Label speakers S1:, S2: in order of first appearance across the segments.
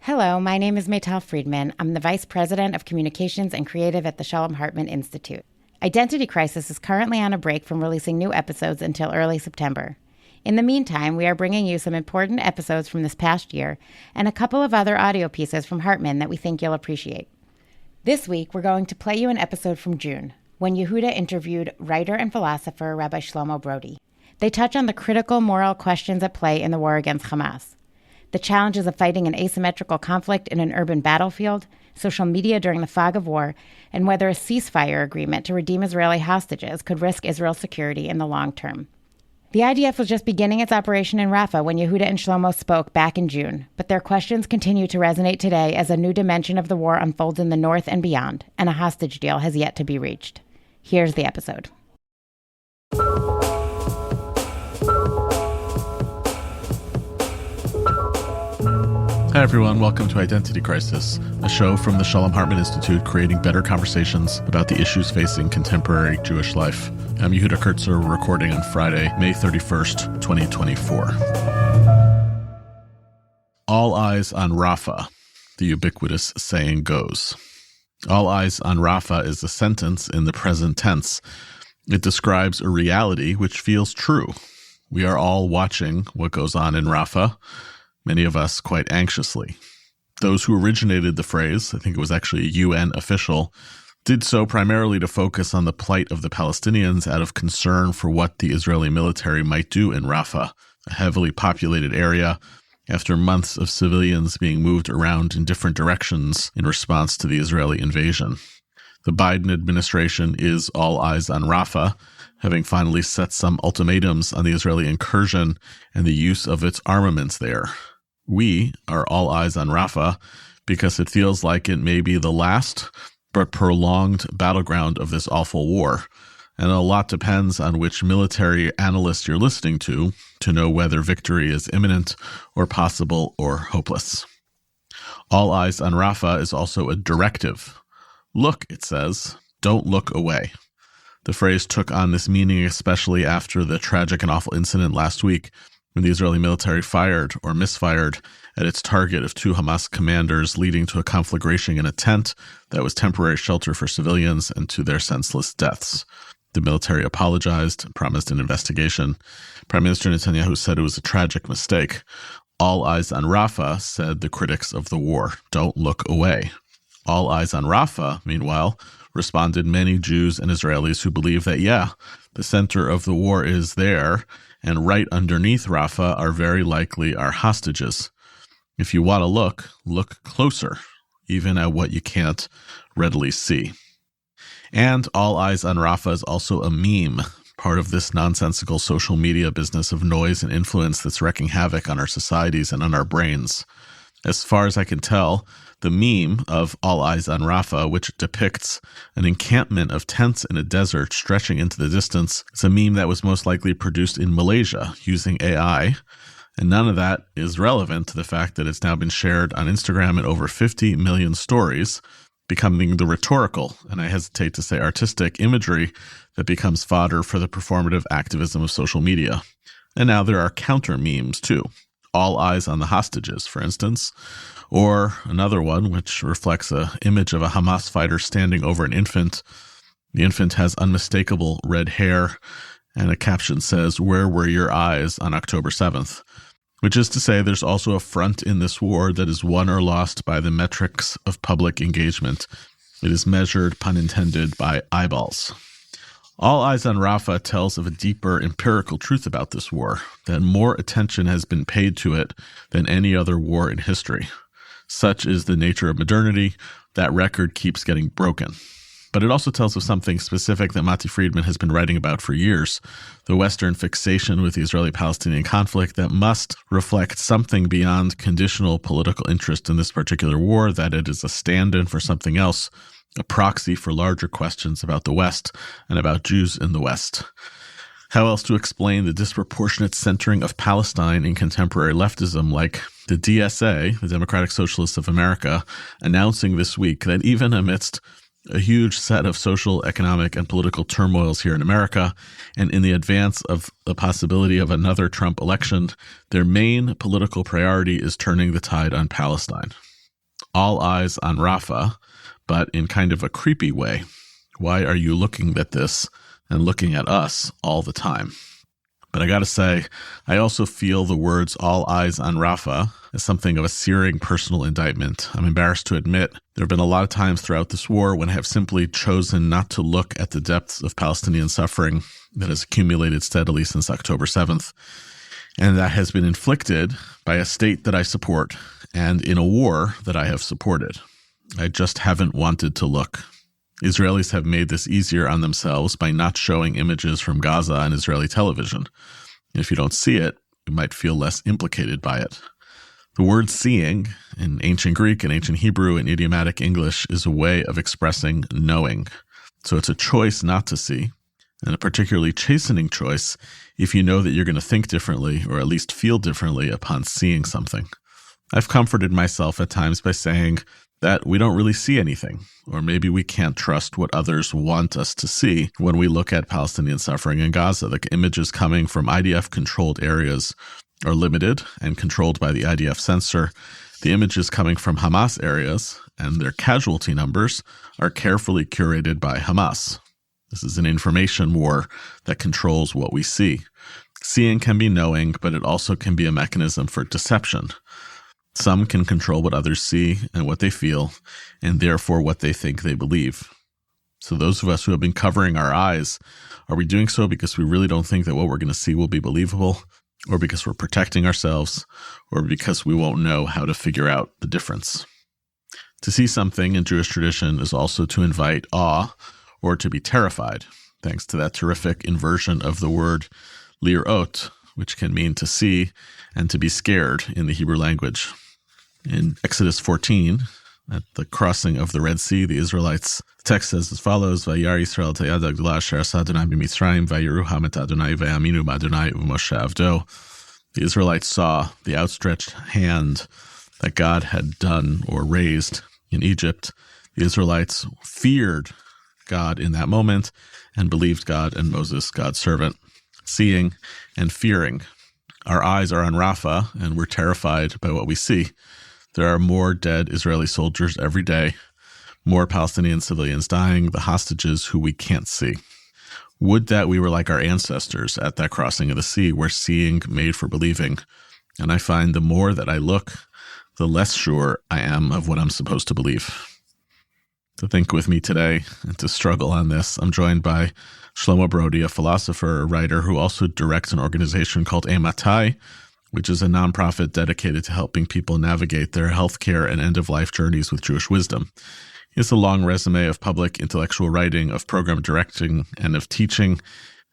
S1: Hello, my name is Maytal Friedman. I'm the Vice President of Communications and Creative at the Shalom Hartman Institute. Identity Crisis is currently on a break from releasing new episodes until early September. In the meantime, we are bringing you some important episodes from this past year and a couple of other audio pieces from Hartman that we think you'll appreciate. This week, we're going to play you an episode from June, when Yehuda interviewed writer and philosopher Rabbi Shlomo Brody. They touch on the critical moral questions at play in the war against Hamas, the challenges of fighting an asymmetrical conflict in an urban battlefield, social media during the fog of war, and whether a ceasefire agreement to redeem Israeli hostages could risk Israel's security in the long term. The IDF was just beginning its operation in Rafah when Yehuda and Shlomo spoke back in June, but their questions continue to resonate today as a new dimension of the war unfolds in the north and beyond, and a hostage deal has yet to be reached. Here's the episode.
S2: Hi everyone, welcome to Identity Crisis, a show from the Shalom Hartman Institute creating better conversations about the issues facing contemporary Jewish life. I'm Yehuda Kurtzer, recording on Friday, May 31st, 2024. All eyes on Rafah, the ubiquitous saying goes. All eyes on Rafah is a sentence in the present tense. It describes a reality which feels true. We are all watching what goes on in Rafah, many of us quite anxiously. Those who originated the phrase, I think it was actually a UN official, did so primarily to focus on the plight of the Palestinians out of concern for what the Israeli military might do in Rafah, a heavily populated area, after months of civilians being moved around in different directions in response to the Israeli invasion. The Biden administration is all eyes on Rafah, having finally set some ultimatums on the Israeli incursion and the use of its armaments there. We are all eyes on Rafah because it feels like it may be the last but prolonged battleground of this awful war, and a lot depends on which military analyst you're listening to know whether victory is imminent or possible or hopeless. All eyes on Rafah is also a directive. Look, it says, don't look away. The phrase took on this meaning especially after the tragic and awful incident last week when the Israeli military fired or misfired at its target of two Hamas commanders, leading to a conflagration in a tent that was temporary shelter for civilians and to their senseless deaths. The military apologized and promised an investigation. Prime Minister Netanyahu said it was a tragic mistake. All eyes on Rafah, said the critics of the war. Don't look away. All eyes on Rafah, meanwhile, responded many Jews and Israelis who believe that, the center of the war is there, and right underneath Rafah are very likely our hostages. If you want to look closer, even at what you can't readily see. And all eyes on Rafah is also a meme, part of this nonsensical social media business of noise and influence that's wreaking havoc on our societies and on our brains. As far as I can tell, the meme of All Eyes on Rafah, which depicts an encampment of tents in a desert stretching into the distance, is a meme that was most likely produced in Malaysia using AI, and none of that is relevant to the fact that it's now been shared on Instagram in over 50 million stories, becoming the rhetorical, and I hesitate to say artistic, imagery that becomes fodder for the performative activism of social media. And now there are counter memes too. All eyes on the hostages, for instance, or another one which reflects an image of a Hamas fighter standing over an infant. The infant has unmistakable red hair, and a caption says, "Where were your eyes on October 7th?" Which is to say there's also a front in this war that is won or lost by the metrics of public engagement. It is measured, pun intended, by eyeballs. All Eyes on Rafah tells of a deeper empirical truth about this war, that more attention has been paid to it than any other war in history. Such is the nature of modernity. That record keeps getting broken. But it also tells of something specific that Mati Friedman has been writing about for years, the Western fixation with the Israeli-Palestinian conflict that must reflect something beyond conditional political interest in this particular war, that it is a stand-in for something else, a proxy for larger questions about the West and about Jews in the West. How else to explain the disproportionate centering of Palestine in contemporary leftism, like the DSA, the Democratic Socialists of America, announcing this week that even amidst a huge set of social, economic, and political turmoils here in America, and in the advance of the possibility of another Trump election, their main political priority is turning the tide on Palestine. All eyes on Rafah, but in kind of a creepy way. Why are you looking at this and looking at us all the time? But I got to say, I also feel the words all eyes on Rafah as something of a searing personal indictment. I'm embarrassed to admit there have been a lot of times throughout this war when I have simply chosen not to look at the depths of Palestinian suffering that has accumulated steadily since October 7th, and that has been inflicted by a state that I support and in a war that I have supported. I just haven't wanted to look. Israelis have made this easier on themselves by not showing images from Gaza on Israeli television. If you don't see it, you might feel less implicated by it. The word seeing in ancient Greek and ancient Hebrew and idiomatic English is a way of expressing knowing. So it's a choice not to see, and a particularly chastening choice if you know that you're going to think differently or at least feel differently upon seeing something. I've comforted myself at times by saying that we don't really see anything, or maybe we can't trust what others want us to see when we look at Palestinian suffering in Gaza. The images coming from IDF-controlled areas are limited and controlled by the IDF censor. The images coming from Hamas areas and their casualty numbers are carefully curated by Hamas. This is an information war that controls what we see. Seeing can be knowing, but it also can be a mechanism for deception. Some can control what others see and what they feel, and therefore what they think they believe. So those of us who have been covering our eyes, are we doing so because we really don't think that what we're going to see will be believable, or because we're protecting ourselves, or because we won't know how to figure out the difference? To see something in Jewish tradition is also to invite awe or to be terrified, thanks to that terrific inversion of the word lirot, which can mean to see and to be scared in the Hebrew language. In Exodus 14, at the crossing of the Red Sea, the Israelites, the text says as follows, Vayar Yisrael tayad hagdola asher asa Adonai b'Mitzrayim, vayiruham et Adonai vayaminu b'Adonai u'Moshe avdo. The Israelites saw the outstretched hand that God had done or raised in Egypt. The Israelites feared God in that moment and believed God and Moses, God's servant. Seeing and fearing. Our eyes are on Rafah, and we're terrified by what we see. There are more dead Israeli soldiers every day, more Palestinian civilians dying, the hostages who we can't see. Would that we were like our ancestors at that crossing of the sea, where seeing made for believing. And I find the more that I look, the less sure I am of what I'm supposed to believe. To think with me today and to struggle on this, I'm joined by Shlomo Brody, a philosopher, a writer who also directs an organization called Ematai, which is a nonprofit dedicated to helping people navigate their healthcare and end-of-life journeys with Jewish wisdom. He has a long resume of public intellectual writing, of program directing, and of teaching.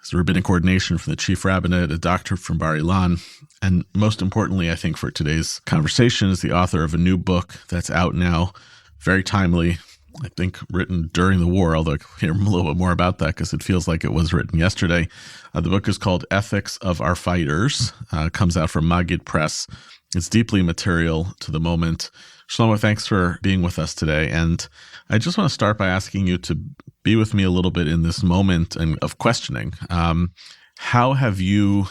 S2: Has rabbinic coordination from the chief rabbinate, a doctorate from Bar Ilan, and most importantly, I think for today's conversation, is the author of a new book that's out now, very timely, I think written during the war, although I'll hear a little bit more about that because it feels like it was written yesterday. The book is called Ethics of Our Fighters. Comes out from Magid Press. It's deeply material to the moment. Shlomo, thanks for being with us today. And I just want to start by asking you to be with me a little bit in this moment of questioning. How have you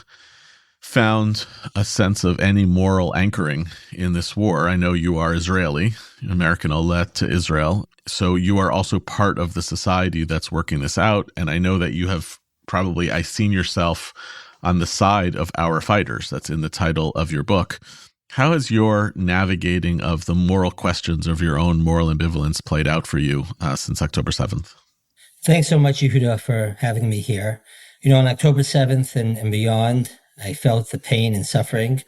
S2: found a sense of any moral anchoring in this war? I know you are Israeli, American Olet to Israel. So you are also part of the society that's working this out. And I know that you have probably, I've seen yourself on the side of our fighters. That's in the title of your book. How has your navigating of the moral questions of your own moral ambivalence played out for you since October 7th?
S3: Thanks so much, Yehuda, for having me here. On October 7th and beyond, I felt the pain and suffering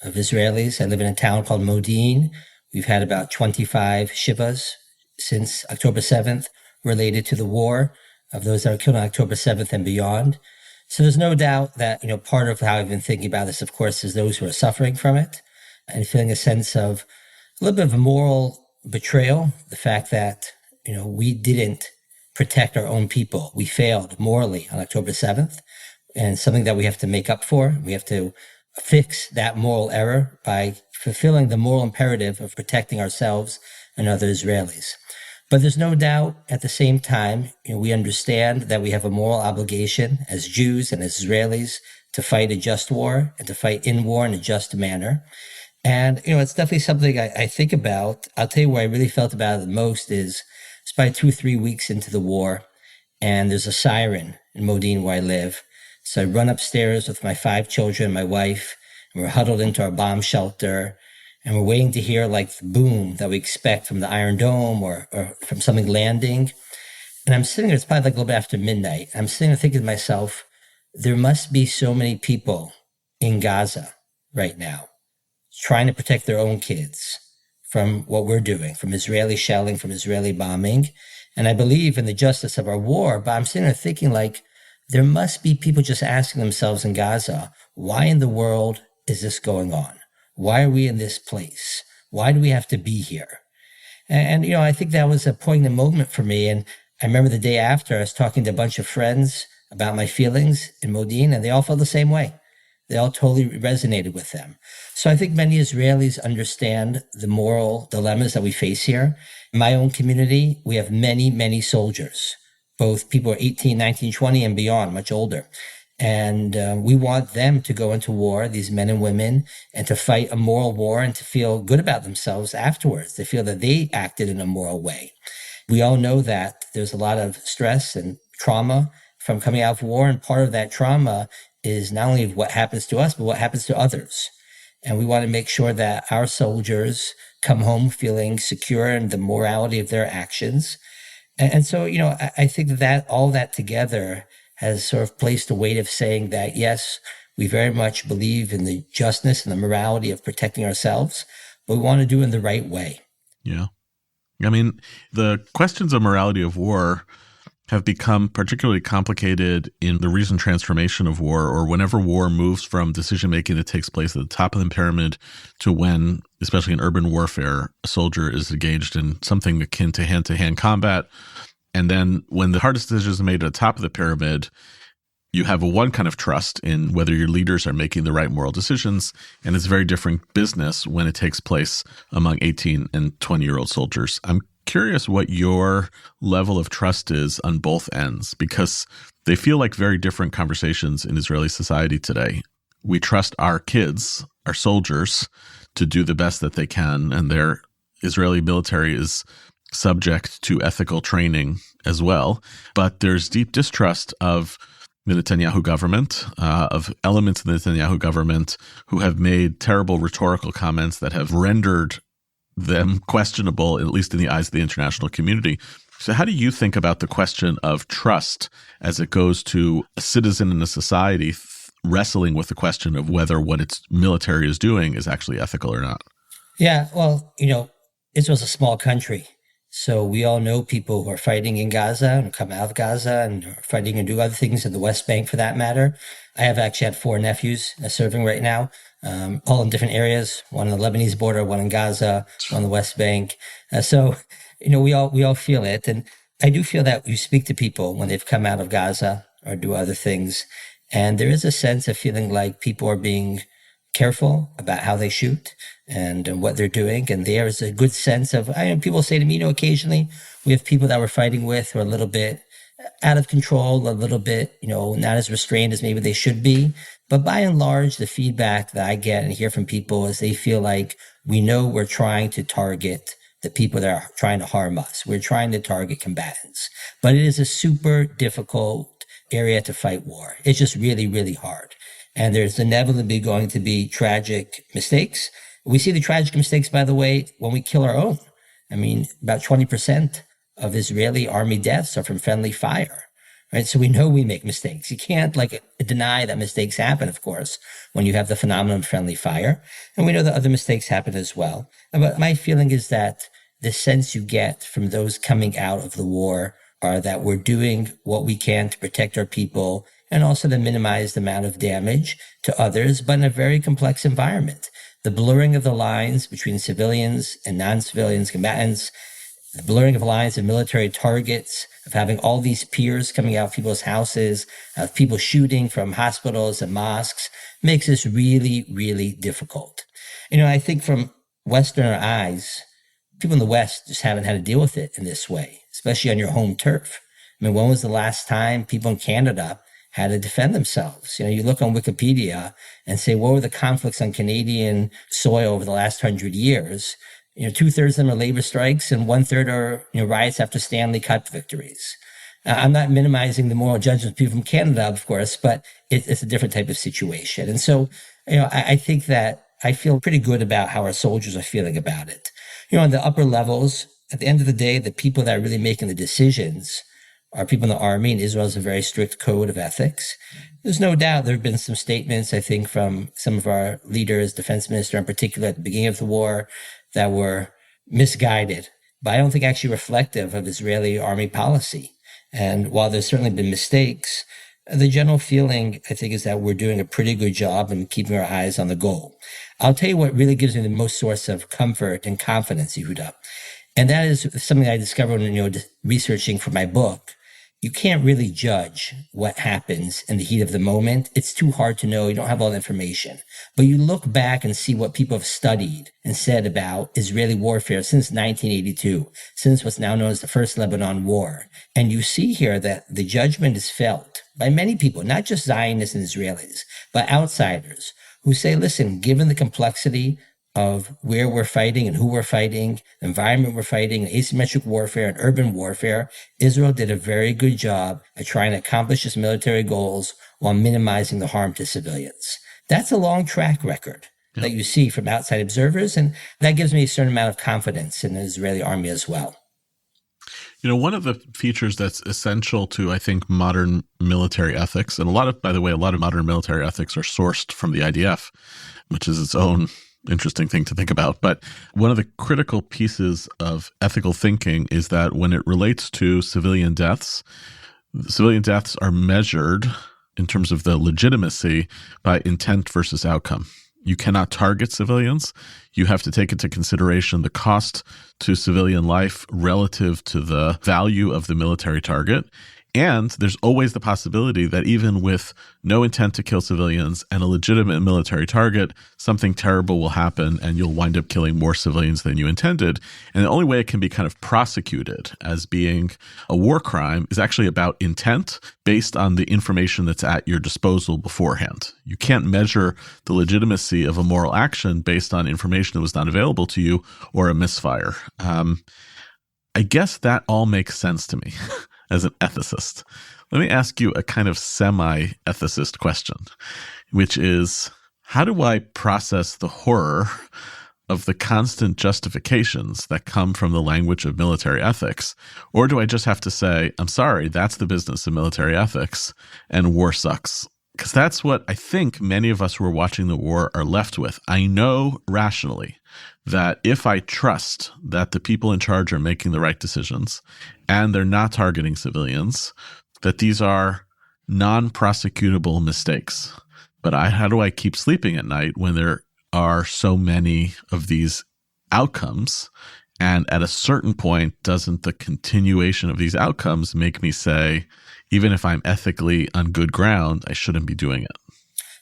S3: of Israelis. I live in a town called Modi'in. We've had about 25 shivas since October 7th related to the war of those that were killed on October 7th and beyond. So there's no doubt that, part of how I've been thinking about this, of course, is those who are suffering from it and feeling a sense of a little bit of a moral betrayal. The fact that, we didn't protect our own people. We failed morally on October 7th, and something that we have to make up for. We have to fix that moral error by fulfilling the moral imperative of protecting ourselves and other Israelis. But there's no doubt at the same time, we understand that we have a moral obligation as Jews and as Israelis to fight a just war and to fight in war in a just manner. And, it's definitely something I think about. I'll tell you where I really felt about it the most is it's probably 2 or 3 weeks into the war, and there's a siren in Modine where I live. So I run upstairs with my 5 children, my wife, and we're huddled into our bomb shelter, and we're waiting to hear like the boom that we expect from the Iron Dome or from something landing. And I'm sitting there, it's probably like a little bit after midnight. I'm sitting there thinking to myself, there must be so many people in Gaza right now trying to protect their own kids from what we're doing, from Israeli shelling, from Israeli bombing. And I believe in the justice of our war, but I'm sitting there thinking like, there must be people just asking themselves in Gaza, why in the world is this going on? Why are we in this place? Why do we have to be here? And I think that was a poignant moment for me. And I remember the day after, I was talking to a bunch of friends about my feelings in Modine, and they all felt the same way. They all totally resonated with them. So I think many Israelis understand the moral dilemmas that we face here. In my own community, we have many, many soldiers, both people who are 18, 19, 20 and beyond, much older. And we want them to go into war, these men and women, and to fight a moral war and to feel good about themselves afterwards. They feel that they acted in a moral way. We all know that there's a lot of stress and trauma from coming out of war. And part of that trauma is not only what happens to us, but what happens to others. And we want to make sure that our soldiers come home feeling secure in the morality of their actions. And so, I think that all that together has sort of placed a weight of saying that, yes, we very much believe in the justness and the morality of protecting ourselves, but we want to do it in the right way.
S2: Yeah. I mean, the questions of morality of war have become particularly complicated in the recent transformation of war, or whenever war moves from decision-making that takes place at the top of the pyramid to when, especially in urban warfare, a soldier is engaged in something akin to hand-to-hand combat. And then when the hardest decisions are made at the top of the pyramid, you have one kind of trust in whether your leaders are making the right moral decisions. And it's a very different business when it takes place among 18 and 20-year-old soldiers. I'm curious what your level of trust is on both ends, because they feel like very different conversations in Israeli society today. We trust our kids, our soldiers, to do the best that they can, and their Israeli military is subject to ethical training as well. But there's deep distrust of the Netanyahu government, of elements of the Netanyahu government who have made terrible rhetorical comments that have rendered them questionable, at least in the eyes of the international community. So how do you think about the question of trust as it goes to a citizen in a society wrestling with the question of whether what its military is doing is actually ethical or not?
S3: Yeah, well, Israel's a small country. So we all know people who are fighting in Gaza and come out of Gaza and are fighting and do other things in the West Bank for that matter. I have actually had 4 nephews serving right now, all in different areas, one on the Lebanese border, one in Gaza, one on the West Bank. So, we all feel it. And I do feel that you speak to people when they've come out of Gaza or do other things. And there is a sense of feeling like people are being careful about how they shoot and what they're doing. And there is a good sense of, people say to me, occasionally we have people that we're fighting with who are a little bit out of control, a little bit, not as restrained as maybe they should be. But by and large, the feedback that I get and hear from people is they feel like we know we're trying to target the people that are trying to harm us. We're trying to target combatants. But it is a super difficult area to fight war. It's just really, really hard. And there's inevitably going to be tragic mistakes. We see the tragic mistakes, by the way, when we kill our own. About 20% of Israeli army deaths are from friendly fire, right? So we know we make mistakes. You can't deny that mistakes happen, of course, when you have the phenomenon of friendly fire. And we know that other mistakes happen as well. But my feeling is that the sense you get from those coming out of the war are that we're doing what we can to protect our people and also to minimize the amount of damage to others, but in a very complex environment. The blurring of the lines between civilians and non-civilians combatants, the blurring of lines of military targets, of having all these peers coming out of people's houses, of people shooting from hospitals and mosques, makes this really, really difficult. I think from Westerner eyes, people in the West just haven't had to deal with it in this way, especially on your home turf. When was the last time people in Canada how to defend themselves. You look on Wikipedia and say, what were the conflicts on Canadian soil over the last 100 years? 2/3 of them are labor strikes and 1/3 are riots after Stanley Cup victories. I'm not minimizing the moral judgment of people from Canada, of course, but it's a different type of situation. And so, I think that I feel pretty good about how our soldiers are feeling about it. On the upper levels, at the end of the day, the people that are really making the decisions are people in the army, and Israel has a very strict code of ethics. There's no doubt there have been some statements, I think, from some of our leaders, defense minister in particular, at the beginning of the war, that were misguided, but I don't think actually reflective of Israeli army policy. And while there's certainly been mistakes, the general feeling, I think, is that we're doing a pretty good job in keeping our eyes on the goal. I'll tell you what really gives me the most source of comfort and confidence, Yehuda. And that is something I discovered when, researching for my book. You can't really judge what happens in the heat of the moment. It's too hard to know. You don't have all the information. But you look back and see what people have studied and said about Israeli warfare since 1982, since what's now known as the First Lebanon War. And you see here that the judgment is felt by many people, not just Zionists and Israelis, but outsiders who say, listen, given the complexity of where we're fighting and who we're fighting, the environment we're fighting, asymmetric warfare and urban warfare, Israel did a very good job at trying to accomplish its military goals while minimizing the harm to civilians. That's a long track record that you see from outside observers, and that gives me a certain amount of confidence in the Israeli army as well.
S2: One of the features that's essential to, I think, modern military ethics, and by the way, a lot of modern military ethics are sourced from the IDF, which is its own interesting thing to think about. But one of the critical pieces of ethical thinking is that when it relates to civilian deaths are measured in terms of the legitimacy by intent versus outcome. You cannot target civilians. You have to take into consideration the cost to civilian life relative to the value of the military target. And there's always the possibility that even with no intent to kill civilians and a legitimate military target, something terrible will happen and you'll wind up killing more civilians than you intended. And the only way it can be kind of prosecuted as being a war crime is actually about intent based on the information that's at your disposal beforehand. You can't measure the legitimacy of a moral action based on information that was not available to you or a misfire. I guess that all makes sense to me. As an ethicist. Let me ask you a kind of semi-ethicist question, which is, how do I process the horror of the constant justifications that come from the language of military ethics? Or do I just have to say, I'm sorry, that's the business of military ethics, and war sucks? Because that's what I think many of us who are watching the war are left with. I know rationally that if I trust that the people in charge are making the right decisions and they're not targeting civilians, that these are non-prosecutable mistakes. But how do I keep sleeping at night when there are so many of these outcomes? And at a certain point, doesn't the continuation of these outcomes make me say, even if I'm ethically on good ground, I shouldn't be doing it?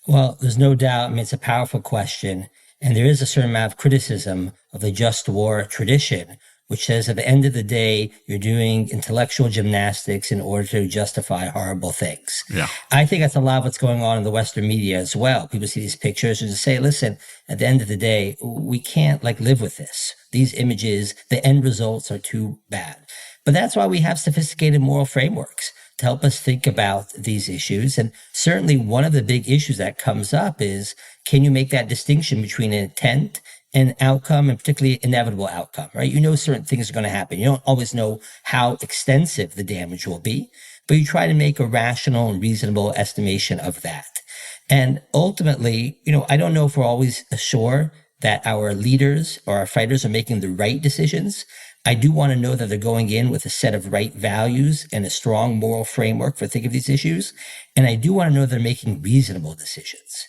S3: Well, there's no doubt. It's a powerful question. And there is a certain amount of criticism of the just war tradition, which says at the end of the day, you're doing intellectual gymnastics in order to justify horrible things.
S2: Yeah.
S3: I think that's a lot of what's going on in the Western media as well. People see these pictures and just say, listen, at the end of the day, we can't live with this. These images, the end results are too bad. But that's why we have sophisticated moral frameworks to help us think about these issues. And certainly one of the big issues that comes up is, can you make that distinction between intent and outcome, and particularly inevitable outcome, right? Certain things are going to happen. You don't always know how extensive the damage will be, but you try to make a rational and reasonable estimation of that. And ultimately, I don't know if we're always sure that our leaders or our fighters are making the right decisions. I do want to know that they're going in with a set of right values and a strong moral framework for thinking of these issues. And I do want to know they're making reasonable decisions.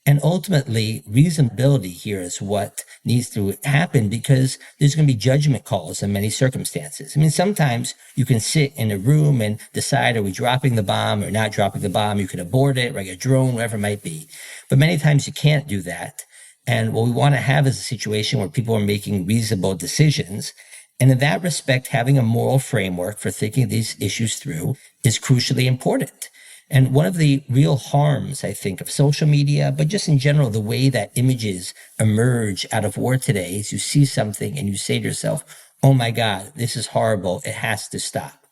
S3: And ultimately, reasonability here is what needs to happen, because there's going to be judgment calls in many circumstances. Sometimes you can sit in a room and decide, are we dropping the bomb or not dropping the bomb? You can abort it, like a drone, whatever it might be. But many times you can't do that. And what we want to have is a situation where people are making reasonable decisions. And in that respect, having a moral framework for thinking these issues through is crucially important. And one of the real harms, I think, of social media, but just in general, the way that images emerge out of war today is you see something and you say to yourself, oh my God, this is horrible. It has to stop.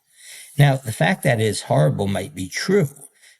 S3: Now, the fact that it is horrible might be true,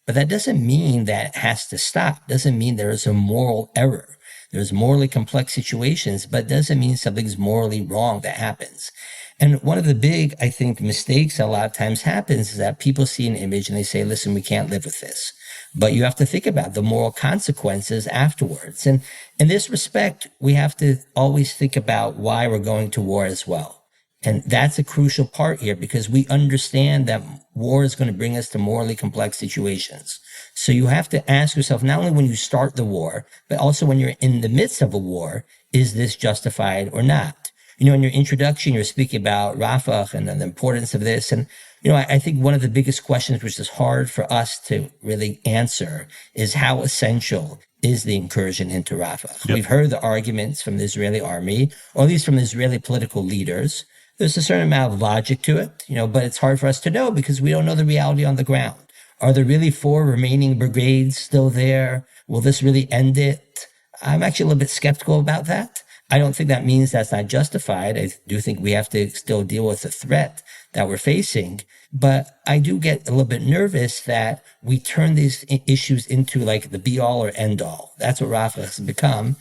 S3: but that doesn't mean that it has to stop. Doesn't mean there is a moral error. There's morally complex situations, but doesn't mean something's morally wrong that happens. And one of the big, I think, mistakes a lot of times happens is that people see an image and they say, listen, we can't live with this. But you have to think about the moral consequences afterwards. And in this respect, we have to always think about why we're going to war as well. And that's a crucial part here because we understand that war is going to bring us to morally complex situations. So you have to ask yourself, not only when you start the war, but also when you're in the midst of a war, is this justified or not? You know, in your introduction, you're speaking about Rafah and the importance of this. And, you know, I think one of the biggest questions, which is hard for us to really answer, is how essential is the incursion into Rafah? Yep. We've heard the arguments from the Israeli army, or at least from the Israeli political leaders. There's a certain amount of logic to it, you know, but it's hard for us to know because we don't know the reality on the ground. Are there really 4 remaining brigades still there? Will this really end it? I'm actually a little bit skeptical about that. I don't think that means that's not justified. I do think we have to still deal with the threat that we're facing. But I do get a little bit nervous that we turn these issues into like the be all or end all. That's what Rafah has become.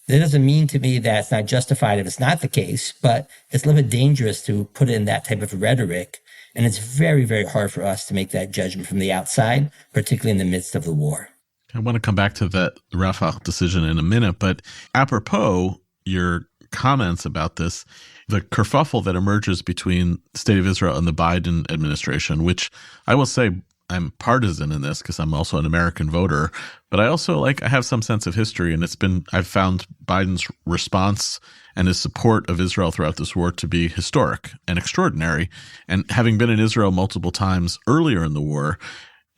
S3: That doesn't mean to me that it's not justified if it's not the case, but it's a little bit dangerous to put in that type of rhetoric. And it's very, very hard for us to make that judgment from the outside, particularly in the midst of the war.
S2: I want to come back to that Rafah decision in a minute, but apropos your comments about this, the kerfuffle that emerges between the State of Israel and the Biden administration, which I will say I'm partisan in this because I'm also an American voter, but I also I have some sense of history, and I've found Biden's response and his support of Israel throughout this war to be historic and extraordinary. And having been in Israel multiple times earlier in the war,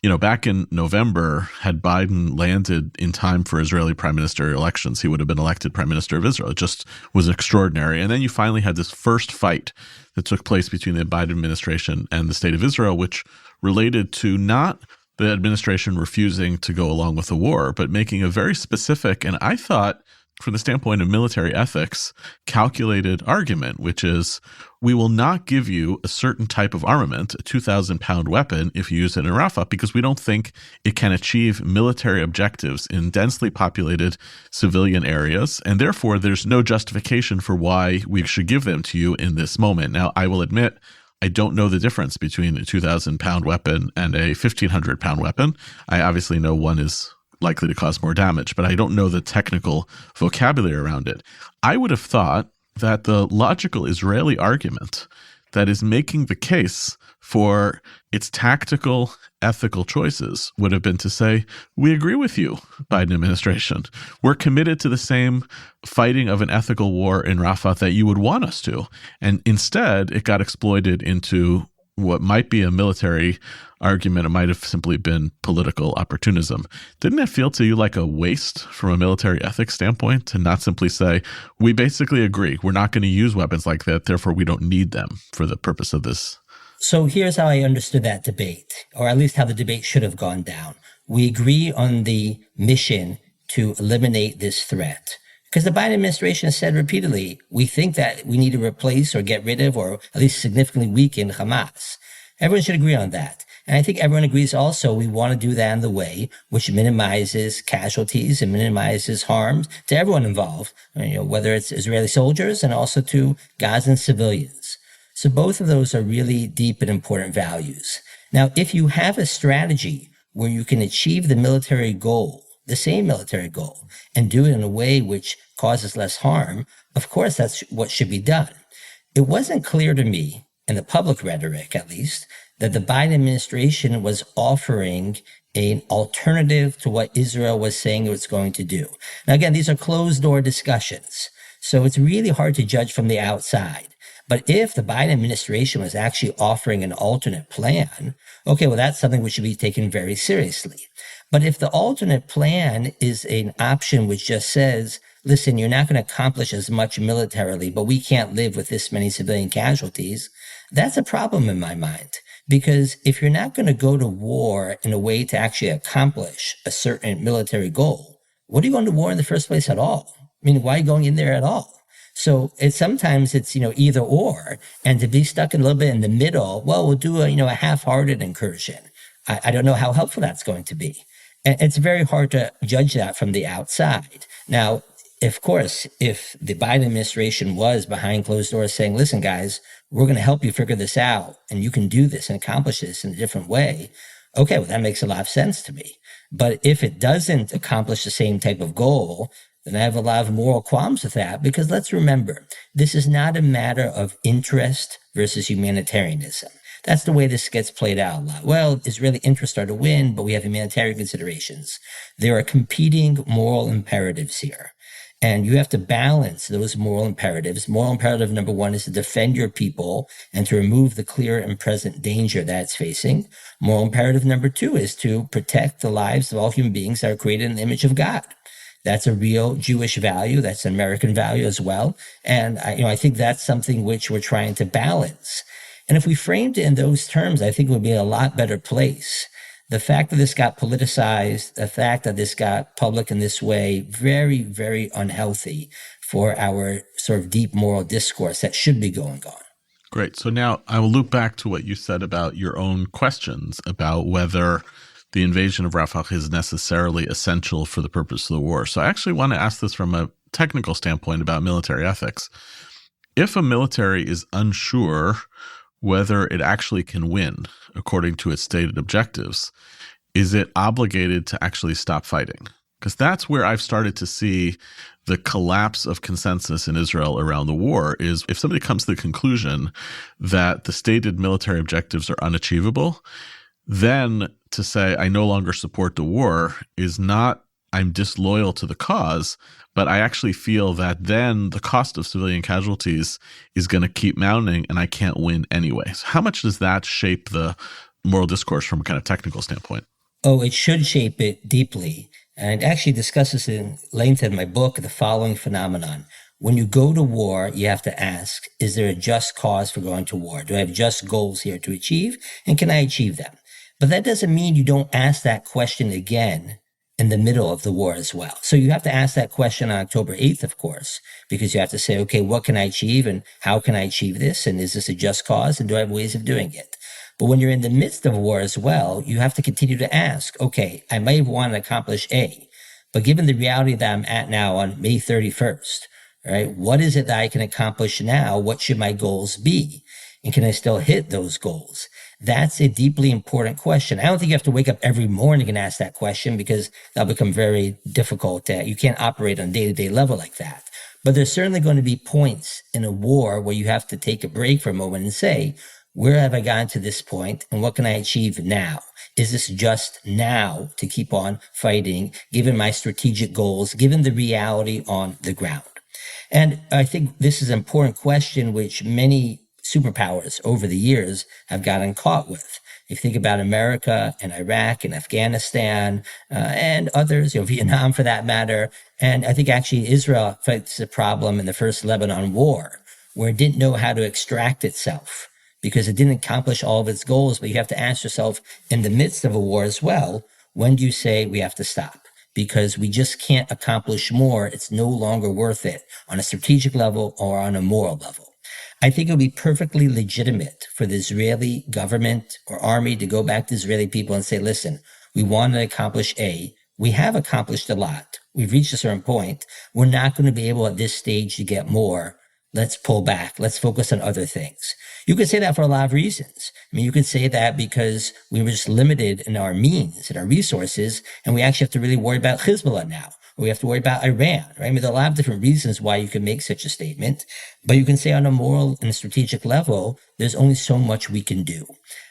S2: you know, back in November, had Biden landed in time for Israeli prime minister elections, he would have been elected prime minister of Israel. It just was extraordinary. And then you finally had this first fight that took place between the Biden administration and the State of Israel, which related to not the administration refusing to go along with the war, but making a very specific, and I thought, from the standpoint of military ethics, calculated argument, which is, we will not give you a certain type of armament, a 2,000-pound weapon, if you use it in Rafah, because we don't think it can achieve military objectives in densely populated civilian areas, and therefore there's no justification for why we should give them to you in this moment. Now, I will admit, I don't know the difference between a 2,000-pound weapon and a 1,500-pound weapon. I obviously know one is likely to cause more damage, but I don't know the technical vocabulary around it. I would have thought that the logical Israeli argument that is making the case for its tactical, ethical choices would have been to say, we agree with you, Biden administration. We're committed to the same fighting of an ethical war in Rafah that you would want us to. And instead, it got exploited into what might be a military argument. It might have simply been political opportunism. Didn't it feel to you like a waste from a military ethics standpoint to not simply say, we basically agree, we're not going to use weapons like that, therefore we don't need them for the purpose of this?
S3: So here's how I understood that debate, or at least how the debate should have gone down. We agree on the mission to eliminate this threat. Because the Biden administration has said repeatedly, we think that we need to replace or get rid of or at least significantly weaken Hamas. Everyone should agree on that. And I think everyone agrees also we want to do that in the way which minimizes casualties and minimizes harm to everyone involved, whether it's Israeli soldiers and also to Gazan civilians. So both of those are really deep and important values. Now, if you have a strategy where you can achieve the military goal, the same military goal, and do it in a way which causes less harm, of course, that's what should be done. It wasn't clear to me, in the public rhetoric at least, that the Biden administration was offering an alternative to what Israel was saying it was going to do. Now, again, these are closed-door discussions, so it's really hard to judge from the outside. But if the Biden administration was actually offering an alternate plan, okay, well, that's something which should be taken very seriously. But if the alternate plan is an option which just says, listen, you're not going to accomplish as much militarily, but we can't live with this many civilian casualties, that's a problem in my mind. Because if you're not going to go to war in a way to actually accomplish a certain military goal, what are you going to war in the first place at all? I mean, why are you going in there at all? So sometimes it's, either or, and to be stuck a little bit in the middle, well, we'll do a half-hearted incursion. I don't know how helpful that's going to be. And it's very hard to judge that from the outside. Now, of course, if the Biden administration was behind closed doors saying, listen, guys, we're going to help you figure this out and you can do this and accomplish this in a different way. Okay, well, that makes a lot of sense to me. But if it doesn't accomplish the same type of goal, then I have a lot of moral qualms with that, because let's remember, this is not a matter of interest versus humanitarianism. That's the way this gets played out a lot. Well, Israeli interests are to win, but we have humanitarian considerations. There are competing moral imperatives here. And you have to balance those moral imperatives. Moral imperative number one is to defend your people and to remove the clear and present danger that it's facing. Moral imperative number two is to protect the lives of all human beings that are created in the image of God. That's a real Jewish value. That's an American value as well. And I think that's something which we're trying to balance. And if we framed it in those terms, I think it would be a lot better place. The fact that this got politicized, the fact that this got public in this way, very, very unhealthy for our sort of deep moral discourse that should be going on.
S2: Great. So now I will loop back to what you said about your own questions about whether the invasion of Rafah is necessarily essential for the purpose of the war. So I actually want to ask this from a technical standpoint about military ethics. If a military is unsure whether it actually can win according to its stated objectives, is it obligated to actually stop fighting? Because that's where I've started to see the collapse of consensus in Israel around the war, is if somebody comes to the conclusion that the stated military objectives are unachievable, then to say, I no longer support the war is not, I'm disloyal to the cause, but I actually feel that then the cost of civilian casualties is going to keep mounting and I can't win anyway. So how much does that shape the moral discourse from a kind of technical standpoint?
S3: Oh, it should shape it deeply. And I actually discuss this in length in my book, The Following Phenomenon. When you go to war, you have to ask, is there a just cause for going to war? Do I have just goals here to achieve? And can I achieve them? But that doesn't mean you don't ask that question again in the middle of the war as well. So you have to ask that question on October 8th, of course, because you have to say, okay, what can I achieve and how can I achieve this? And is this a just cause? And do I have ways of doing it? But when you're in the midst of a war as well, you have to continue to ask, okay, I may want to accomplish A, but given the reality that I'm at now on May 31st, right, what is it that I can accomplish now? What should my goals be? And can I still hit those goals? That's a deeply important question. I don't think you have to wake up every morning and ask that question, because that'll become very difficult. You can't operate on a day-to-day level like that. But there's certainly going to be points in a war where you have to take a break for a moment and say, where have I gotten to this point and what can I achieve now? Is this just now to keep on fighting, given my strategic goals, given the reality on the ground? And I think this is an important question which many superpowers over the years have gotten caught with. If you think about America and Iraq and Afghanistan and others, Vietnam for that matter, and I think actually Israel faced a problem in the first Lebanon war where it didn't know how to extract itself because it didn't accomplish all of its goals. But you have to ask yourself in the midst of a war as well, when do you say we have to stop? Because we just can't accomplish more. It's no longer worth it on a strategic level or on a moral level. I think it would be perfectly legitimate for the Israeli government or army to go back to Israeli people and say, listen, we want to accomplish A. We have accomplished a lot. We've reached a certain point. We're not going to be able at this stage to get more. Let's pull back. Let's focus on other things. You could say that for a lot of reasons. I mean, you could say that because we were just limited in our means and our resources, and we actually have to really worry about Hezbollah now. Or we have to worry about Iran, right? I mean, there are a lot of different reasons why you can make such a statement, but you can say on a moral and a strategic level, there's only so much we can do.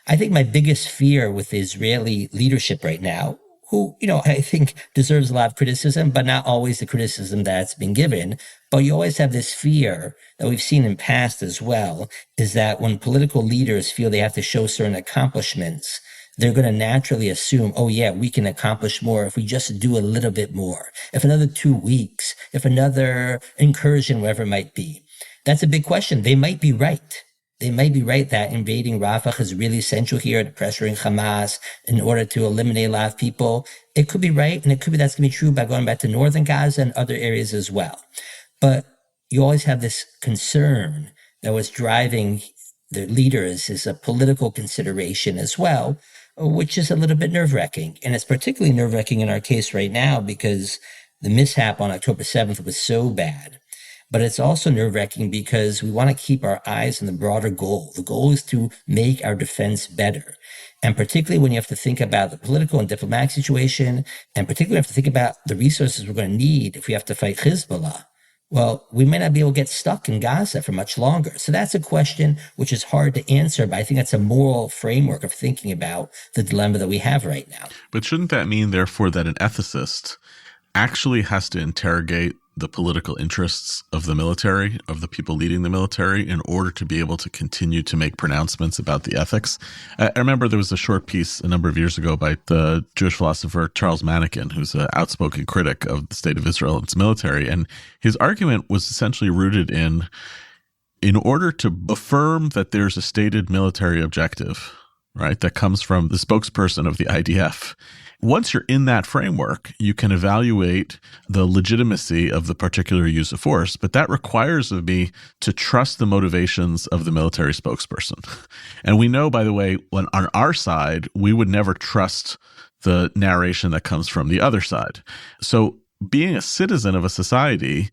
S3: I think my biggest fear with the Israeli leadership right now, who, I think deserves a lot of criticism, but not always the criticism that's been given. But you always have this fear that we've seen in past as well, is that when political leaders feel they have to show certain accomplishments, they're going to naturally assume, oh yeah, we can accomplish more if we just do a little bit more. If another 2 weeks, if another incursion, whatever it might be. That's a big question. They might be right. they might be right that invading Rafah is really essential here to pressuring Hamas in order to eliminate a lot of people. It could be right, and it could be that's going to be true by going back to northern Gaza and other areas as well. But you always have this concern that what's driving the leaders is a political consideration as well, which is a little bit nerve-wracking. And it's particularly nerve-wracking in our case right now because the mishap on October 7th was so bad. But it's also nerve-wracking because we want to keep our eyes on the broader goal. The goal is to make our defense better. And particularly when you have to think about the political and diplomatic situation, and particularly have to think about the resources we're going to need if we have to fight Hezbollah. Well, we may not be able to get stuck in Gaza for much longer. So that's a question which is hard to answer, but I think that's a moral framework of thinking about the dilemma that we have right now.
S2: But shouldn't that mean, therefore, that an ethicist actually has to interrogate the political interests of the military, of the people leading the military, in order to be able to continue to make pronouncements about the ethics? I remember there was a short piece a number of years ago by the Jewish philosopher Charles Mannequin, who's an outspoken critic of the state of Israel and its military. And his argument was essentially rooted in order to affirm that there's a stated military objective, right, that comes from the spokesperson of the IDF. Once you're in that framework, you can evaluate the legitimacy of the particular use of force, but that requires of me to trust the motivations of the military spokesperson. And we know, by the way, when on our side, we would never trust the narration that comes from the other side. So being a citizen of a society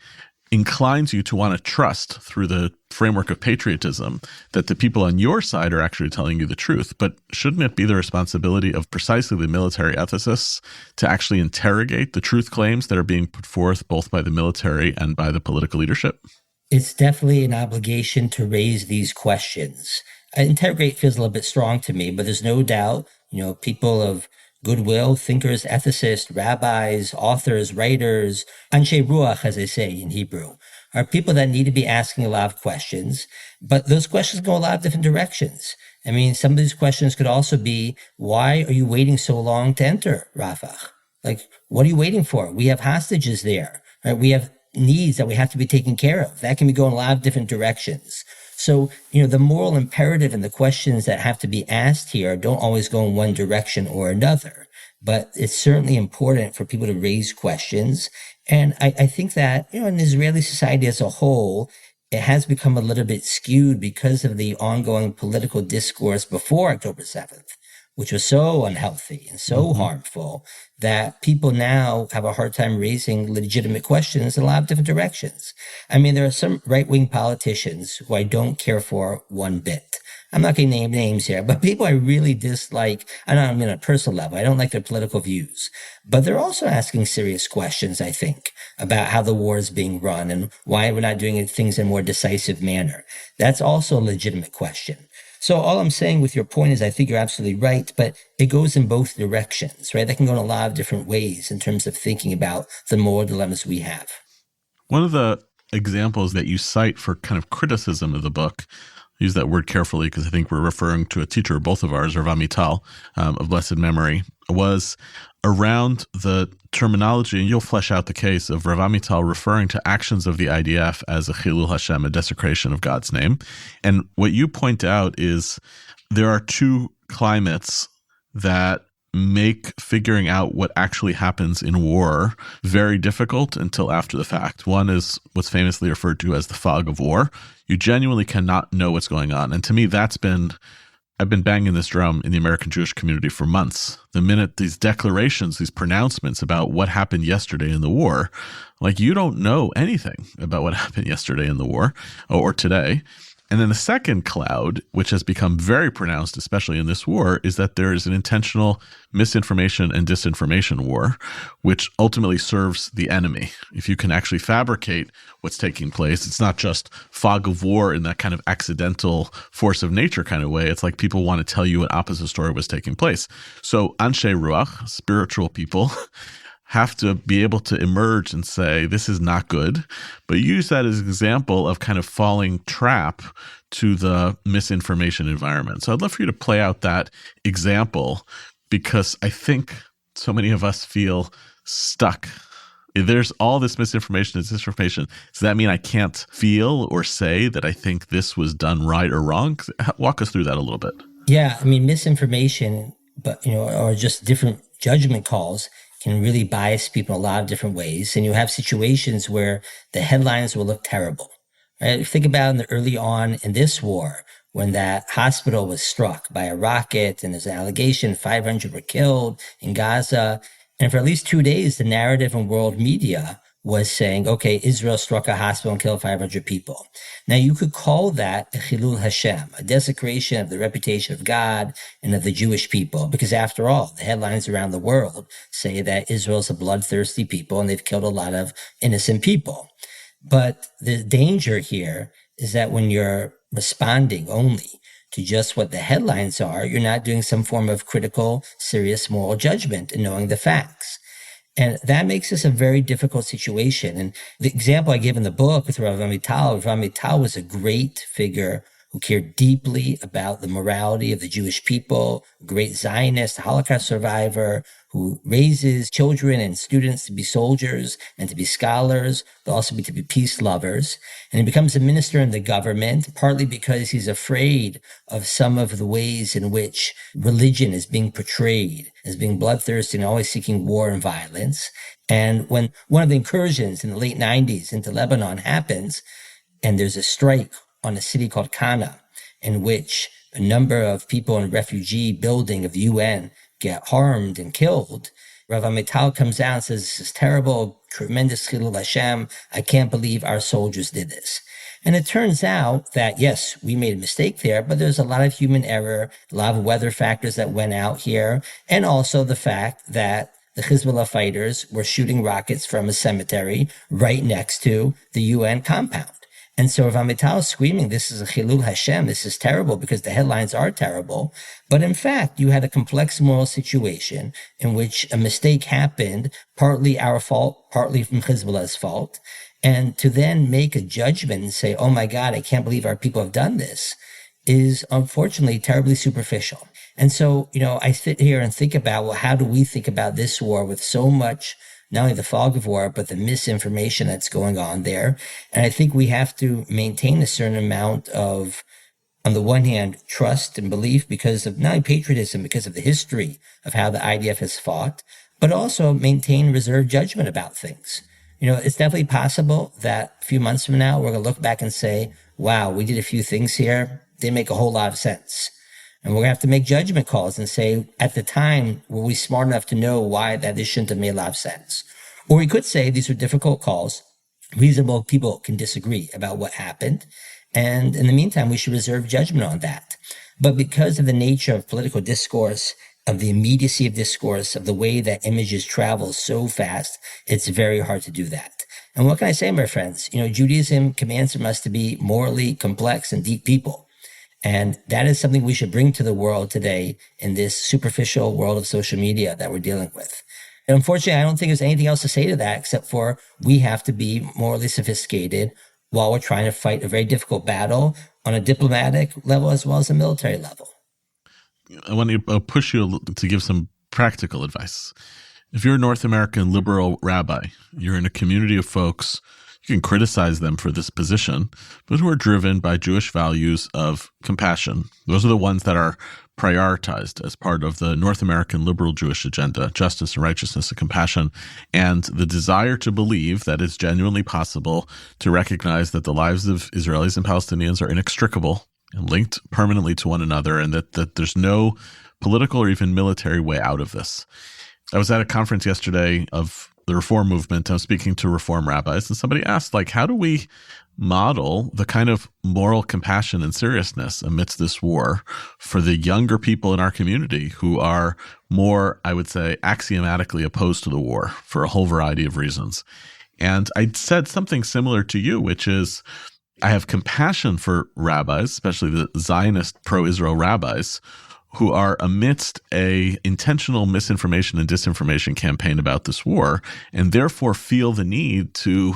S2: inclines you to want to trust, through the framework of patriotism, that the people on your side are actually telling you the truth. But shouldn't it be the responsibility of precisely the military ethicists to actually interrogate the truth claims that are being put forth both by the military and by the political leadership?
S3: It's definitely an obligation to raise these questions. Interrogate feels a little bit strong to me, but there's no doubt, people of goodwill, thinkers, ethicists, rabbis, authors, writers, anshe ruach, as they say in Hebrew, are people that need to be asking a lot of questions, but those questions go a lot of different directions. I mean, some of these questions could also be, why are you waiting so long to enter Rafah? Like, what are you waiting for? We have hostages there, right? We have needs that we have to be taken care of. That can be going a lot of different directions. So, the moral imperative and the questions that have to be asked here don't always go in one direction or another, but it's certainly important for people to raise questions. And I think that, in Israeli society as a whole, it has become a little bit skewed because of the ongoing political discourse before October 7th, which was so unhealthy and so harmful that people now have a hard time raising legitimate questions in a lot of different directions. I mean, there are some right-wing politicians who I don't care for one bit. I'm not going to name names here, but people I really dislike, I don't mean on a personal level, I don't like their political views. But they're also asking serious questions, I think, about how the war is being run and why we're not doing things in a more decisive manner. That's also a legitimate question. So all I'm saying with your point is I think you're absolutely right, but it goes in both directions, right? That can go in a lot of different ways in terms of thinking about the moral dilemmas we have.
S2: One of the examples that you cite for kind of criticism of the book, use that word carefully because I think we're referring to a teacher, both of ours, Rafah Mital, of blessed memory, was around the terminology, and you'll flesh out the case of Rafah Mital referring to actions of the IDF as a Chilul Hashem, a desecration of God's name. And what you point out is there are two climates that make figuring out what actually happens in war very difficult until after the fact. One is what's famously referred to as the fog of war. You genuinely cannot know what's going on. And to me, I've been banging this drum in the American Jewish community for months. The minute these declarations, these pronouncements about what happened yesterday in the war, like you don't know anything about what happened yesterday in the war or today. And then the second cloud, which has become very pronounced, especially in this war, is that there is an intentional misinformation and disinformation war, which ultimately serves the enemy. If you can actually fabricate what's taking place, it's not just fog of war in that kind of accidental force of nature kind of way. It's like people want to tell you an opposite story was taking place. So anshe ruach, spiritual people, have to be able to emerge and say, this is not good, but use that as an example of kind of falling trap to the misinformation environment. So I'd love for you to play out that example, because I think so many of us feel stuck There's all this misinformation and disinformation. Does that mean I can't feel or say that I think this was done right or wrong? Walk us through that a little bit.
S3: Yeah, I mean, misinformation, but or just different judgment calls can really bias people in a lot of different ways. And you have situations where the headlines will look terrible. Right? Think about early on in this war, when that hospital was struck by a rocket and there's an allegation 500 were killed in Gaza. And for at least 2 days, the narrative in world media was saying, okay, Israel struck a hospital and killed 500 people. Now, you could call that a Chilul Hashem, a desecration of the reputation of God and of the Jewish people, because after all, the headlines around the world say that Israel's a bloodthirsty people and they've killed a lot of innocent people. But the danger here is that when you're responding only to just what the headlines are, you're not doing some form of critical, serious moral judgment and knowing the facts. And that makes this a very difficult situation. And the example I give in the book with Rav Amital was a great figure who cared deeply about the morality of the Jewish people, a great Zionist, a Holocaust survivor, who raises children and students to be soldiers and to be scholars, but also to be peace lovers. And he becomes a minister in the government, partly because he's afraid of some of the ways in which religion is being portrayed as being bloodthirsty and always seeking war and violence. And when one of the incursions in the late 90s into Lebanon happens, and there's a strike on a city called Kana, in which a number of people in a refugee building of the UN get harmed and killed, Rav Amital comes out and says, this is terrible, tremendous Chilul Hashem. I can't believe our soldiers did this. And it turns out that, yes, we made a mistake there, but there's a lot of human error, a lot of weather factors that went out here, and also the fact that the Hezbollah fighters were shooting rockets from a cemetery right next to the UN compound. And so Rav Amital is screaming, this is a Chilul Hashem, this is terrible, because the headlines are terrible. But in fact, you had a complex moral situation in which a mistake happened, partly our fault, partly from Hezbollah's fault. And to then make a judgment and say, oh my God, I can't believe our people have done this, is unfortunately terribly superficial. And so, I sit here and think about, well, how do we think about this war with so much, not only the fog of war, but the misinformation that's going on there. And I think we have to maintain a certain amount of, on the one hand, trust and belief because of not only patriotism, because of the history of how the IDF has fought, but also maintain reserved judgment about things. It's definitely possible that a few months from now, we're going to look back and say, wow, we did a few things here. They make a whole lot of sense. And we're going to have to make judgment calls and say, at the time, were we smart enough to know why that this shouldn't have made a lot of sense? Or we could say these are difficult calls. Reasonable people can disagree about what happened. And in the meantime, we should reserve judgment on that. But because of the nature of political discourse, of the immediacy of discourse, of the way that images travel so fast, it's very hard to do that. And what can I say, my friends? Judaism commands from us to be morally complex and deep people. And that is something we should bring to the world today in this superficial world of social media that we're dealing with. And unfortunately, I don't think there's anything else to say to that except for we have to be morally sophisticated while we're trying to fight a very difficult battle on a diplomatic level as well as a military level.
S2: I want to push you to give some practical advice. If you're a North American liberal rabbi, you're in a community of folks, you can criticize them for this position, but who are driven by Jewish values of compassion. Those are the ones that are prioritized as part of the North American liberal Jewish agenda, justice and righteousness and compassion, and the desire to believe that it's genuinely possible to recognize that the lives of Israelis and Palestinians are inextricable and linked permanently to one another, and that there's no political or even military way out of this. I was at a conference yesterday of the Reform movement. I was speaking to Reform rabbis, and somebody asked, how do we model the kind of moral compassion and seriousness amidst this war for the younger people in our community who are more, I would say, axiomatically opposed to the war for a whole variety of reasons? And I said something similar to you, which is, I have compassion for rabbis, especially the Zionist pro-Israel rabbis, who are amidst a intentional misinformation and disinformation campaign about this war, and therefore feel the need to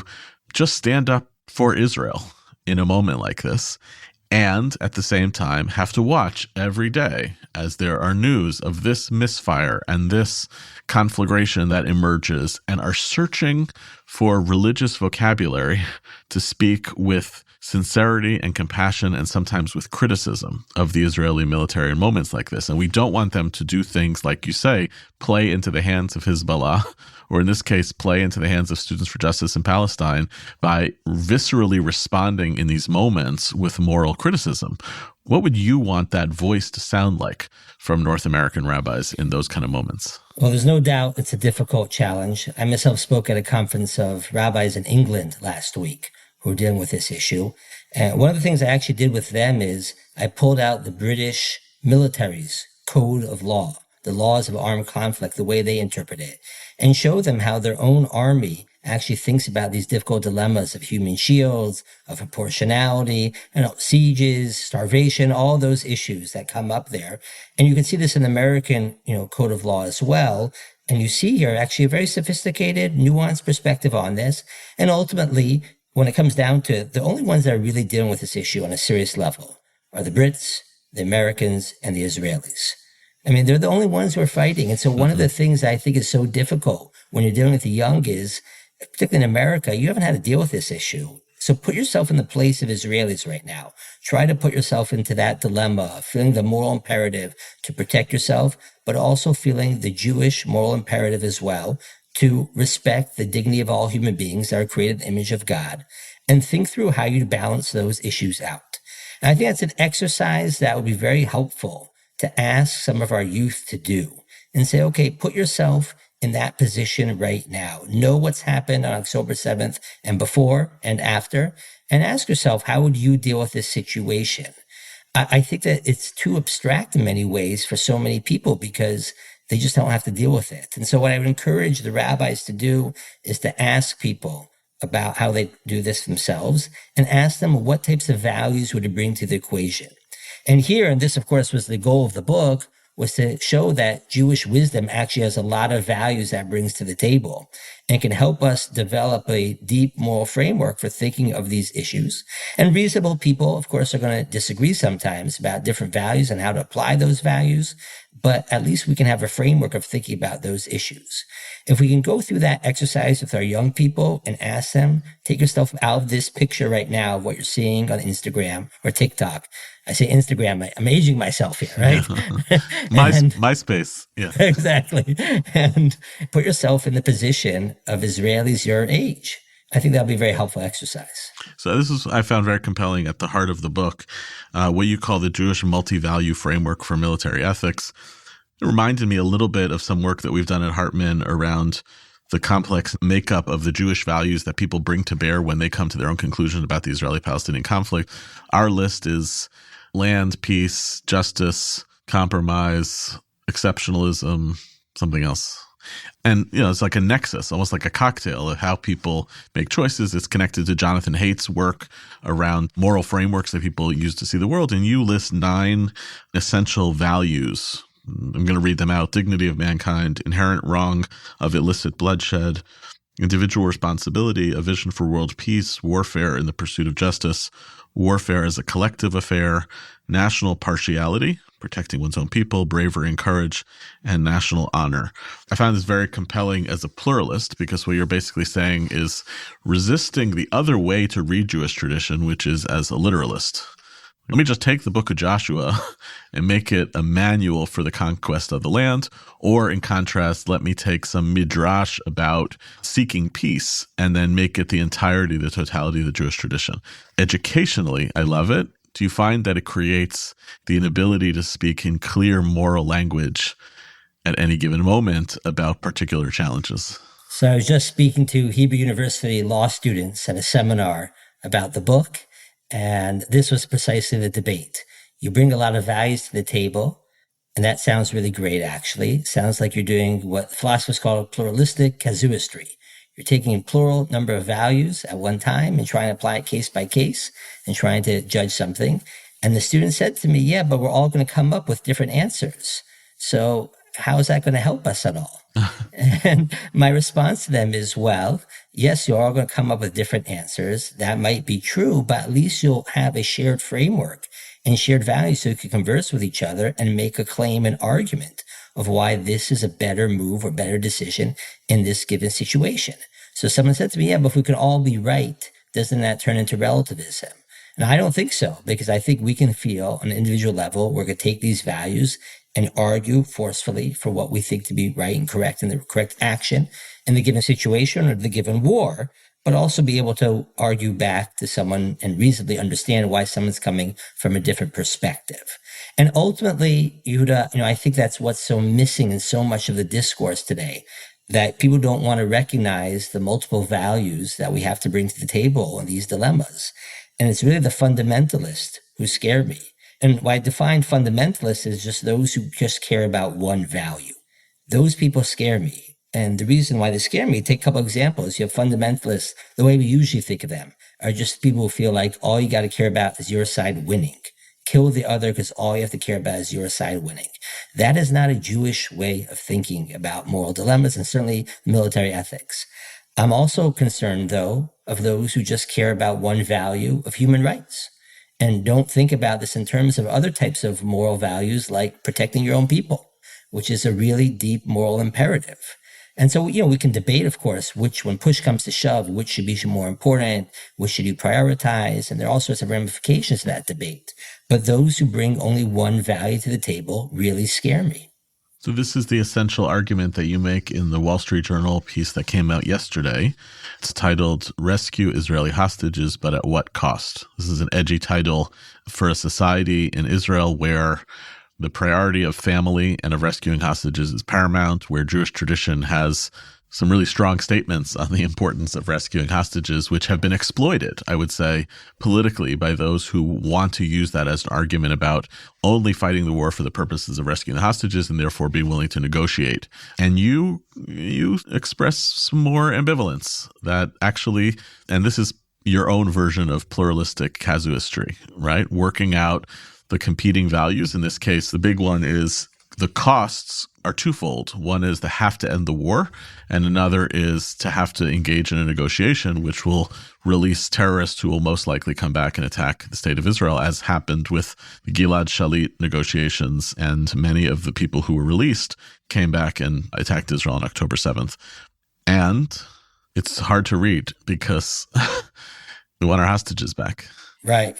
S2: just stand up for Israel in a moment like this. and at the same time have to watch every day as there are news of this misfire and this conflagration that emerges, and are searching for religious vocabulary to speak with sincerity and compassion, and sometimes with criticism of the Israeli military in moments like this. And we don't want them to do things, like you say, play into the hands of Hezbollah, or in this case, play into the hands of Students for Justice in Palestine by viscerally responding in these moments with moral criticism. What would you want that voice to sound like from North American rabbis in those kind of moments?
S3: Well, there's no doubt it's a difficult challenge. I myself spoke at a conference of rabbis in England last week who are dealing with this issue. And one of the things I actually did with them is I pulled out the British military's code of law, the laws of armed conflict, the way they interpret it, and show them how their own army actually thinks about these difficult dilemmas of human shields, of proportionality, sieges, starvation, all those issues that come up there. And you can see this in the American, code of law as well. And you see here actually a very sophisticated, nuanced perspective on this. And ultimately, when it comes down to it, the only ones that are really dealing with this issue on a serious level are the Brits, the Americans, and the Israelis. I mean, they're the only ones who are fighting. And so one of the things I think is so difficult when you're dealing with the young is, particularly in America, you haven't had to deal with this issue. So put yourself in the place of Israelis right now. Try to put yourself into that dilemma of feeling the moral imperative to protect yourself, but also feeling the Jewish moral imperative as well to respect the dignity of all human beings that are created in the image of God, and think through how you balance those issues out. And I think that's an exercise that would be very helpful to ask some of our youth to do and say, okay, put yourself in that position right now. Know what's happened on October 7th and before and after, and ask yourself, how would you deal with this situation? I think that it's too abstract in many ways for so many people because they just don't have to deal with it. And so what I would encourage the rabbis to do is to ask people about how they do this themselves and ask them what types of values would it bring to the equation. And here, and this of course was the goal of the book, was to show that Jewish wisdom actually has a lot of values that it brings to the table and can help us develop a deep moral framework for thinking of these issues. And reasonable people, of course, are going to disagree sometimes about different values and how to apply those values, but at least we can have a framework of thinking about those issues. If we can go through that exercise with our young people and ask them, take yourself out of this picture right now of what you're seeing on Instagram or TikTok. I say Instagram, I'm aging myself here, right?
S2: MySpace, yeah.
S3: Exactly. And put yourself in the position of Israelis your age. I think that'll be a very helpful exercise.
S2: So this is, I found very compelling at the heart of the book, what you call the Jewish multi-value framework for military ethics. It reminded me a little bit of some work that we've done at Hartman around the complex makeup of the Jewish values that people bring to bear when they come to their own conclusion about the Israeli-Palestinian conflict. Our list is land, peace, justice, compromise, exceptionalism, something else. And, it's like a nexus, almost like a cocktail of how people make choices. It's connected to Jonathan Haidt's work around moral frameworks that people use to see the world. And you list 9 essential values. I'm going to read them out. Dignity of mankind, inherent wrong of illicit bloodshed, individual responsibility, a vision for world peace, warfare in the pursuit of justice, warfare as a collective affair, national partiality, protecting one's own people, bravery and courage, and national honor. I find this very compelling as a pluralist because what you're basically saying is resisting the other way to read Jewish tradition, which is as a literalist. Let me just take the book of Joshua and make it a manual for the conquest of the land. Or in contrast, let me take some midrash about seeking peace and then make it the entirety, the totality of the Jewish tradition. Educationally, I love it. Do you find that it creates the inability to speak in clear moral language at any given moment about particular challenges?
S3: So I was just speaking to Hebrew University law students at a seminar about the book. And this was precisely the debate. You bring a lot of values to the table, and that sounds really great, actually. It sounds like you're doing what philosophers call pluralistic casuistry. You're taking a plural number of values at one time and trying to apply it case by case and trying to judge something. And the student said to me, yeah, but we're all going to come up with different answers. So how is that going to help us at all? And my response to them is, well, yes, you're all going to come up with different answers. That might be true, but at least you'll have a shared framework and shared values so you can converse with each other and make a claim and argument of why this is a better move or better decision in this given situation. So someone said to me, yeah, but if we can all be right, doesn't that turn into relativism? And I don't think so, because I think we can feel on an individual level, we're going to take these values and argue forcefully for what we think to be right and the correct action in the given situation or the given war, but also be able to argue back to someone and reasonably understand why someone's coming from a different perspective. And ultimately, Yehuda, I think that's what's so missing in so much of the discourse today, that people don't want to recognize the multiple values that we have to bring to the table in these dilemmas. And it's really the fundamentalists who scare me. And what I define fundamentalists is just those who just care about one value. Those people scare me. And the reason why they scare me, take a couple examples. You have fundamentalists, the way we usually think of them, are just people who feel like all you got to care about is your side winning. Kill the other because all you have to care about is your side winning. That is not a Jewish way of thinking about moral dilemmas and certainly military ethics. I'm also concerned, though, of those who just care about one value of human rights and don't think about this in terms of other types of moral values like protecting your own people, which is a really deep moral imperative. And so, we can debate, of course, when push comes to shove, which should be more important, which should you prioritize, and there are all sorts of ramifications to that debate. But those who bring only one value to the table really scare me.
S2: So this is the essential argument that you make in the Wall Street Journal piece that came out yesterday. It's titled, Rescue Israeli Hostages, but at what cost? This is an edgy title for a society in Israel where the priority of family and of rescuing hostages is paramount, where Jewish tradition has some really strong statements on the importance of rescuing hostages, which have been exploited, I would say, politically by those who want to use that as an argument about only fighting the war for the purposes of rescuing the hostages and therefore being willing to negotiate. And you express some more ambivalence that actually, and this is your own version of pluralistic casuistry, right? Working out the competing values. In this case, the big one is the costs are twofold. One is to have to end the war, and another is to have to engage in a negotiation which will release terrorists who will most likely come back and attack the state of Israel, as happened with the Gilad Shalit negotiations, and many of the people who were released came back and attacked Israel on October 7th. And it's hard to read because we want our hostages back.
S3: Right.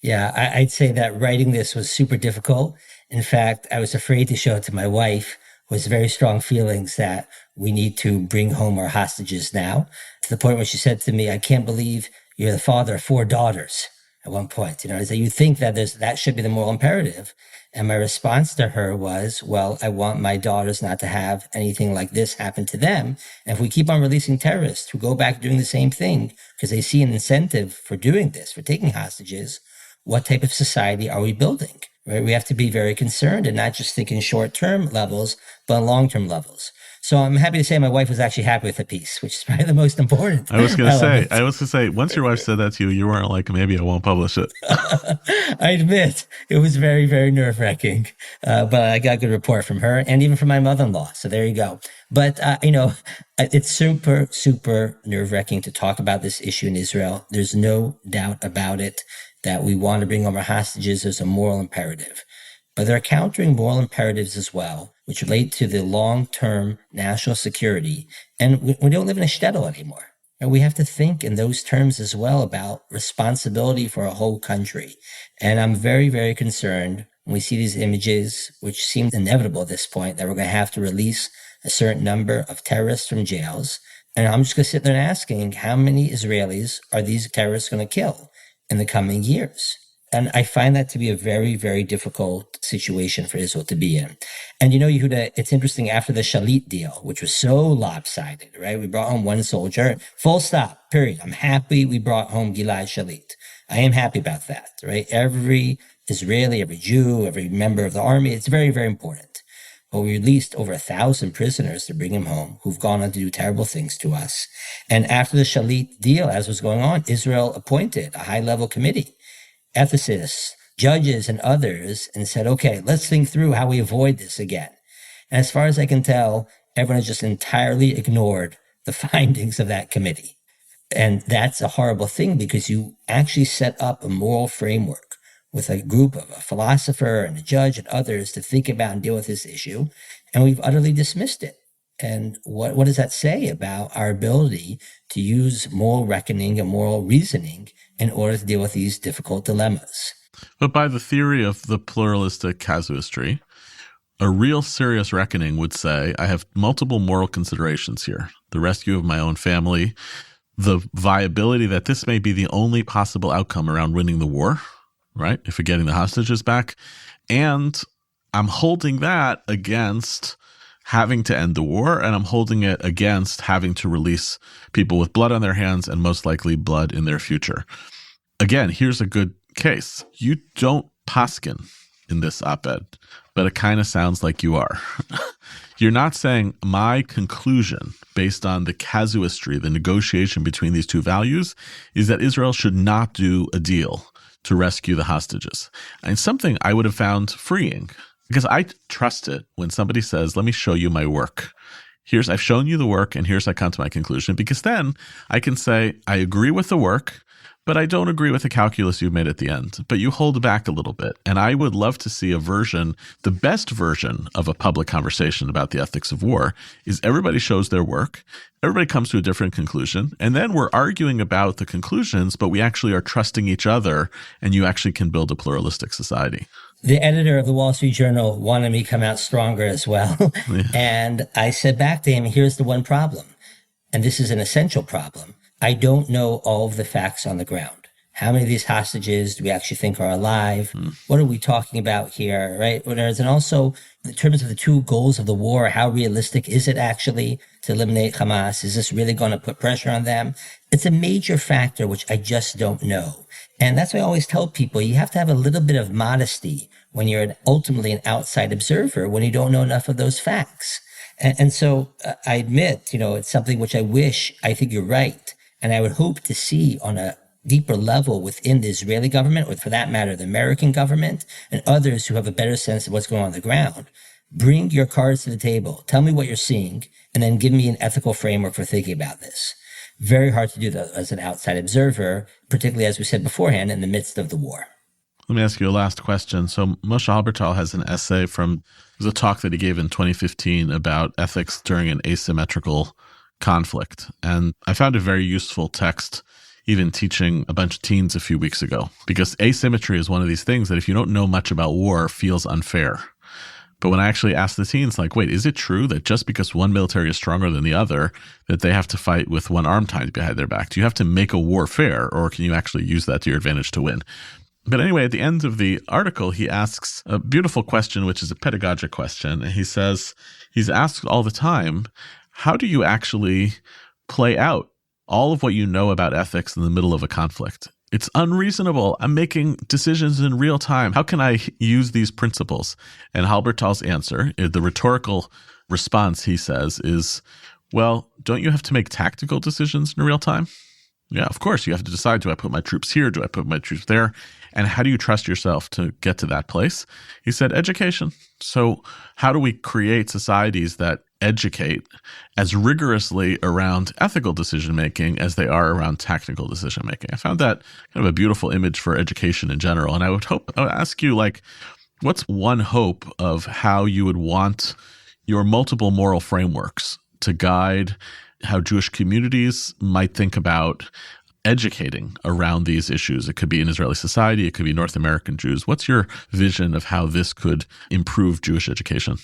S3: Yeah, I'd say that writing this was super difficult. In fact, I was afraid to show it to my wife, who has very strong feelings that we need to bring home our hostages now, to the point where she said to me, I can't believe you're the father of 4 daughters at one point. I said, you think that that should be the moral imperative. And my response to her was, well, I want my daughters not to have anything like this happen to them. And if we keep on releasing terrorists who go back doing the same thing because they see an incentive for doing this, for taking hostages, what type of society are we building? Right? We have to be very concerned and not just think in short-term levels, but in long-term levels. So I'm happy to say my wife was actually happy with the piece, which is probably the most important.
S2: I was going to say, once your wife said that to you, you weren't like, maybe I won't publish it.
S3: I admit it was very, very nerve-wracking, but I got a good report from her and even from my mother-in-law. So there you go. But, it's super, super nerve-wracking to talk about this issue in Israel. There's no doubt about it that we want to bring home our hostages as a moral imperative. But there are countering moral imperatives as well, which relate to the long-term national security. And we don't live in a shtetl anymore. And we have to think in those terms as well about responsibility for a whole country. And I'm very, very concerned when we see these images, which seem inevitable at this point, that we're going to have to release a certain number of terrorists from jails. And I'm just going to sit there and asking, how many Israelis are these terrorists going to kill in the coming years? And I find that to be a very, very difficult situation for Israel to be in. And Yehuda, it's interesting, after the Shalit deal, which was so lopsided, right? We brought home one soldier, full stop, period. I'm happy we brought home Gilad Shalit. I am happy about that, right? Every Israeli, every Jew, every member of the army, it's very, very important. But we released over 1,000 prisoners to bring him home who've gone on to do terrible things to us. And after the Shalit deal, as was going on, Israel appointed a high-level committee, ethicists, judges, and others, and said, okay, let's think through how we avoid this again. And as far as I can tell, everyone has just entirely ignored the findings of that committee. And that's a horrible thing because you actually set up a moral framework with a group of a philosopher and a judge and others to think about and deal with this issue. And we've utterly dismissed it. And what does that say about our ability to use moral reckoning and moral reasoning in order to deal with these difficult dilemmas?
S2: But by the theory of the pluralistic casuistry, a real serious reckoning would say, I have multiple moral considerations here. The rescue of my own family, the viability that this may be the only possible outcome around winning the war, right? If you're getting the hostages back. And I'm holding that against having to end the war, and I'm holding it against having to release people with blood on their hands and most likely blood in their future. Again, here's a good case. You don't poskin in this op-ed, but it kind of sounds like you are. You're not saying my conclusion based on the casuistry, the negotiation between these two values, is that Israel should not do a deal to rescue the hostages. And something I would have found freeing, because I trust it when somebody says, let me show you my work. I've shown you the work, and here's how I come to my conclusion, because then I can say, I agree with the work, but I don't agree with the calculus you made at the end. But you hold back a little bit. And I would love to see a version, the best version of a public conversation about the ethics of war is everybody shows their work, everybody comes to a different conclusion, and then we're arguing about the conclusions, but we actually are trusting each other, and you actually can build a pluralistic society.
S3: The editor of the Wall Street Journal wanted me to come out stronger as well. Yeah. And I said back to him, here's the one problem. And this is an essential problem. I don't know all of the facts on the ground. How many of these hostages do we actually think are alive? What are we talking about here, right? And also, in terms of the two goals of the war, how realistic is it actually to eliminate Hamas? Is this really going to put pressure on them? It's a major factor, which I just don't know. And that's why I always tell people, you have to have a little bit of modesty when you're ultimately an outside observer, when you don't know enough of those facts. And so I admit, it's something which I think you're right. And I would hope to see on a deeper level within the Israeli government, or for that matter, the American government, and others who have a better sense of what's going on the ground. Bring your cards to the table. Tell me what you're seeing, and then give me an ethical framework for thinking about this. Very hard to do that as an outside observer, particularly, as we said beforehand, in the midst of the war.
S2: Let me ask you a last question. So Moshe Halbertal has an essay it was a talk that he gave in 2015 about ethics during an asymmetrical conflict. And I found a very useful text even teaching a bunch of teens a few weeks ago, because asymmetry is one of these things that if you don't know much about war feels unfair. But when I actually asked the teens, like, wait, is it true that just because one military is stronger than the other, that they have to fight with one arm tied behind their back? Do you have to make a war fair, or can you actually use that to your advantage to win? But anyway, at the end of the article, he asks a beautiful question, which is a pedagogic question. And he says, he's asked all the time, how do you actually play out all of what you know about ethics in the middle of a conflict? It's unreasonable. I'm making decisions in real time. How can I use these principles? And Halbertal's answer, the rhetorical response, he says, is, well, don't you have to make tactical decisions in real time? Yeah, of course. You have to decide, do I put my troops here? Do I put my troops there? And how do you trust yourself to get to that place? He said, education. So how do we create societies that educate as rigorously around ethical decision-making as they are around tactical decision-making? I found that kind of a beautiful image for education in general. And I would ask you, like, what's one hope of how you would want your multiple moral frameworks to guide how Jewish communities might think about educating around these issues? It could be in Israeli society, it could be North American Jews. What's your vision of how this could improve Jewish education?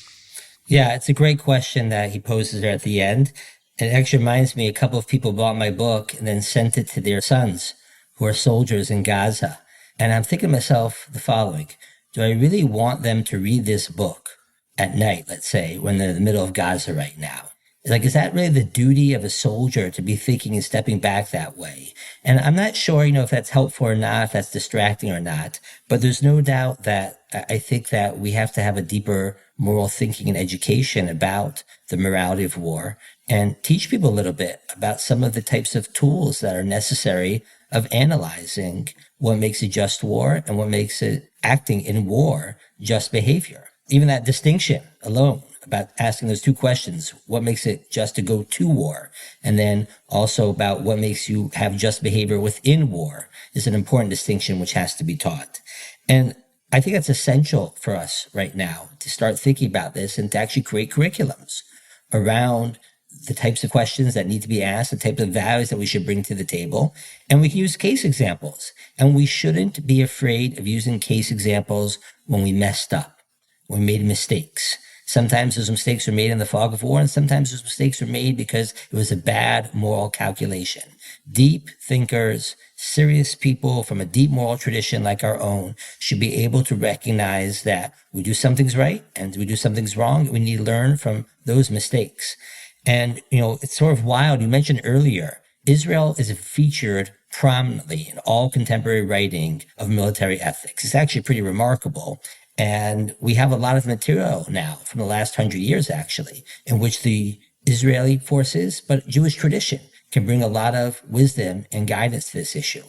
S3: Yeah, it's a great question that he poses there at the end. It actually reminds me, a couple of people bought my book and then sent it to their sons who are soldiers in Gaza. And I'm thinking to myself the following: do I really want them to read this book at night, let's say, when they're in the middle of Gaza right now? Like, is that really the duty of a soldier to be thinking and stepping back that way? And I'm not sure, if that's helpful or not, if that's distracting or not, but there's no doubt that I think that we have to have a deeper moral thinking and education about the morality of war, and teach people a little bit about some of the types of tools that are necessary of analyzing what makes a just war and what makes it acting in war just behavior. Even that distinction alone about asking those two questions. What makes it just to go to war? And then also about what makes you have just behavior within war is an important distinction which has to be taught. And I think that's essential for us right now to start thinking about this and to actually create curriculums around the types of questions that need to be asked, the types of values that we should bring to the table. And we can use case examples. And we shouldn't be afraid of using case examples when we messed up, when we made mistakes. Sometimes those mistakes were made in the fog of war, and sometimes those mistakes were made because it was a bad moral calculation. Deep thinkers, serious people from a deep moral tradition like our own should be able to recognize that we do some things right and we do some things wrong. We need to learn from those mistakes. And, it's sort of wild. You mentioned earlier, Israel is featured prominently in all contemporary writing of military ethics. It's actually pretty remarkable. And we have a lot of material now from the last 100 years, actually, in which the Israeli forces, but Jewish tradition can bring a lot of wisdom and guidance to this issue.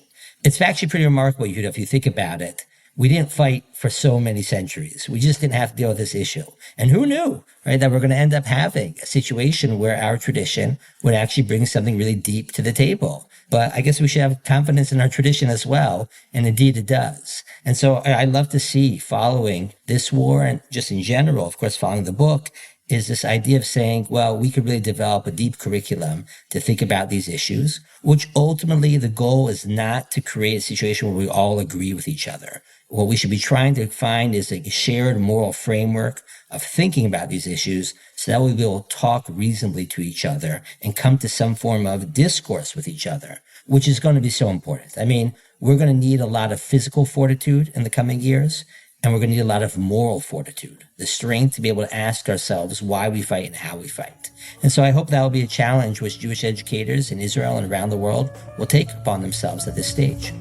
S3: It's actually pretty remarkable, Yehuda, if you think about it. We didn't fight for so many centuries. We just didn't have to deal with this issue. And who knew, right, that we're going to end up having a situation where our tradition would actually bring something really deep to the table. But I guess we should have confidence in our tradition as well. And indeed it does. And so I love to see following this war and just in general, of course, following the book, is this idea of saying, well, we could really develop a deep curriculum to think about these issues, which ultimately the goal is not to create a situation where we all agree with each other. What we should be trying to find is a shared moral framework of thinking about these issues so that we will talk reasonably to each other and come to some form of discourse with each other, which is going to be so important. I mean, we're going to need a lot of physical fortitude in the coming years, and we're going to need a lot of moral fortitude, the strength to be able to ask ourselves why we fight and how we fight. And so I hope that will be a challenge which Jewish educators in Israel and around the world will take upon themselves at this stage.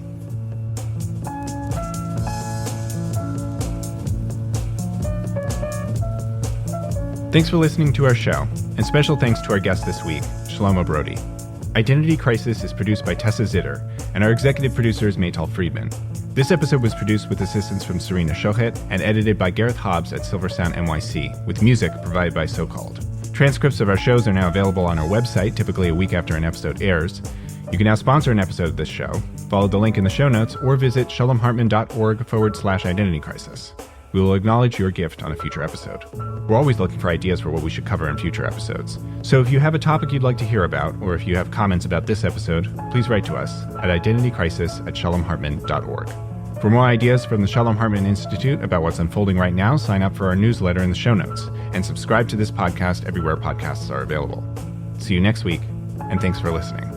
S4: Thanks for listening to our show, and special thanks to our guest this week, Shlomo Brody. Identity Crisis is produced by Tessa Zitter, and our executive producer is Maytal Friedman. This episode was produced with assistance from Serena Shochet and edited by Gareth Hobbs at Silver Sound NYC, with music provided by SoCalled. Transcripts of our shows are now available on our website, typically a week after an episode airs. You can now sponsor an episode of this show. Follow the link in the show notes or visit shalomhartman.org/identitycrisis. We will acknowledge your gift on a future episode. We're always looking for ideas for what we should cover in future episodes. So if you have a topic you'd like to hear about, or if you have comments about this episode, please write to us at identitycrisis@shalomhartman.org. For more ideas from the Shalom Hartman Institute about what's unfolding right now, sign up for our newsletter in the show notes, and subscribe to this podcast everywhere podcasts are available. See you next week, and thanks for listening.